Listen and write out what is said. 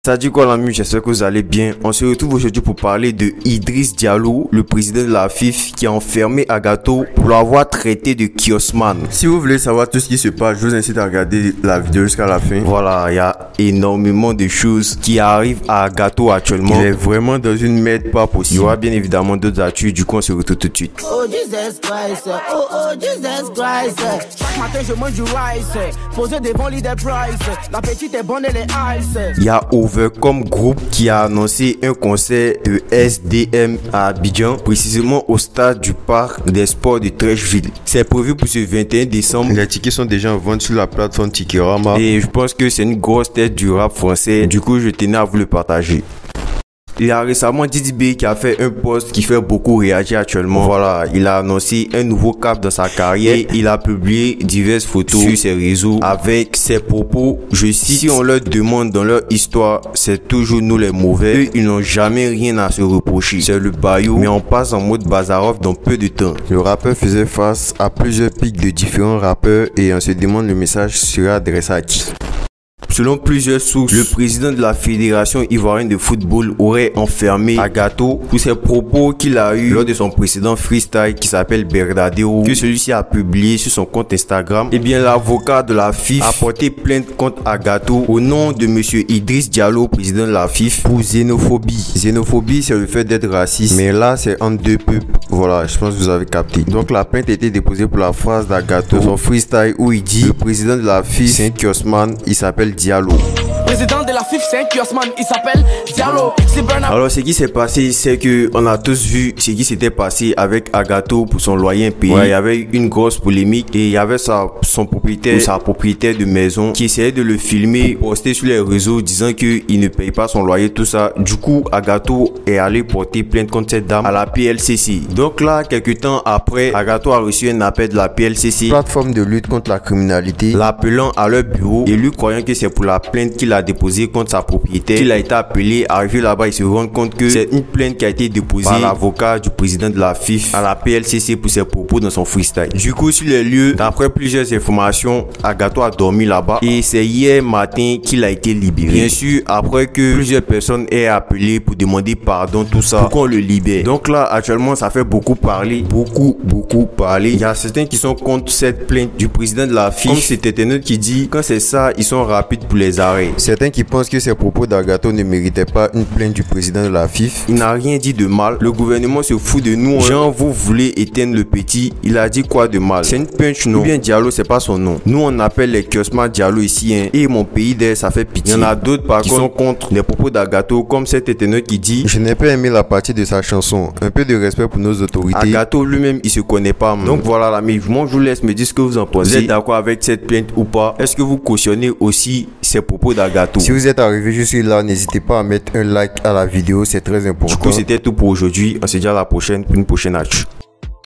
Ça dit quoi l'ami, j'espère que vous allez bien. On se retrouve aujourd'hui pour parler de Idriss Diallo, le président de la FIFA qui a enfermé Agathon pour l'avoir traité de kiosman. Si vous voulez savoir tout ce qui se passe, je vous incite à regarder la vidéo jusqu'à la fin. Voilà, il y a énormément de choses qui arrivent à Agathon actuellement. Il est vraiment dans une merde pas possible. Il y aura bien évidemment d'autres actus, du coup on se retrouve tout de suite. Oh Jesus Christ, oh Jesus Christ. Chaque matin je mange du rice, posé devant l'idée price. La petite est bonne et les ice. Il y a Overcome Group qui a annoncé un concert de SDM à Abidjan, précisément au stade du parc des sports de Trècheville. C'est prévu pour ce 21 décembre. Les tickets sont déjà en vente sur la plateforme Ticketama et je pense que c'est une grosse tête du rap français. Du coup, je tenais à vous le partager. Il y a récemment Didi B qui a fait un post qui fait beaucoup réagir actuellement. Voilà, il a annoncé un nouveau cap dans sa carrière et il a publié diverses photos sur ses réseaux avec ses propos. Je cite: si on leur demande dans leur histoire, c'est toujours nous les mauvais. Eux, ils n'ont jamais rien à se reprocher. C'est le baillot, mais on passe en mode Bazarov dans peu de temps. Le rappeur faisait face à plusieurs pics de différents rappeurs et on se demande le message sera adressé à qui. Selon plusieurs sources, le président de la Fédération ivoirienne de football aurait enfermé Agathon pour ses propos qu'il a eu lors de son précédent freestyle qui s'appelle Berdadero, que celui-ci a publié sur son compte Instagram. Eh bien, l'avocat de la FIFA a porté plainte contre Agathon au nom de monsieur Idriss Diallo, président de la FIFA, pour xénophobie. Xénophobie, c'est le fait d'être raciste, mais là, c'est entre deux peuples. Voilà, je pense que vous avez capté. Donc, la plainte a été déposée pour la phrase d'Agathon, son freestyle où il dit: le président de la FIFA, c'est un kiosman, il s'appelle Diallo. Président de la FIFA, c'est un kiosman, il s'appelle Diallo. Alors ce qui s'est passé, c'est que on a tous vu ce qui s'était passé avec Agathon pour son loyer impayé. Ouais, il y avait une grosse polémique et il y avait son propriétaire ou sa propriétaire de maison qui essayait de le filmer, poster sur les réseaux disant que il ne paye pas son loyer, tout ça. Du coup, Agathon est allé porter plainte contre cette dame à la PLCC. Donc là, quelques temps après, Agathon a reçu un appel de la PLCC, plateforme de lutte contre la criminalité, l'appelant à leur bureau et lui croyant que c'est pour la plainte qu'il a déposée contre sa propriétaire qu'il a été appelé. Arrivé là-bas, il se rend compte que c'est une plainte qui a été déposée par l'avocat du président de la FIFA à la PLCC pour ses propos dans son freestyle. Du coup, sur les lieux, d'après plusieurs informations, Agathon a dormi là-bas et c'est hier matin qu'il a été libéré. Bien sûr, après que plusieurs personnes aient appelé pour demander pardon, tout ça, pour qu'on le libère. Donc là, actuellement, ça fait beaucoup parler, beaucoup parler. Il y a certains qui sont contre cette plainte du président de la FIFA. Comme c'est internaute qui dit, quand c'est ça, ils sont rapides pour les arrêts. Certains qui pensent que ces propos d'Agathon ne méritaient pas une plainte du président de la FIFA. Il n'a rien dit de mal. Le gouvernement se fout de nous. Genre, vous voulez éteindre le petit. Il a dit quoi de mal? C'est une punch, non? Ou bien Diallo, c'est pas son nom. Nous, on appelle les kiosman Diallo ici, hein. Et mon pays d'air, ça fait pitié. Il y en a d'autres, par contre, qui sont contre les propos d'Agathon, comme cet internaute qui dit: je n'ai pas aimé la partie de sa chanson. Un peu de respect pour nos autorités. Agathon lui-même, il se connaît pas. Donc voilà, l'ami. Moi, je vous laisse me dire ce que vous en pensez. Vous êtes d'accord avec cette plainte ou pas? Est-ce que vous cautionnez aussi ces propos d'Agathon? Si vous êtes arrivé jusque là, n'hésitez pas à mettre un like à la vidéo, c'est très important. Du coup, c'était tout pour aujourd'hui. On se dit à la prochaine pour une prochaine actu.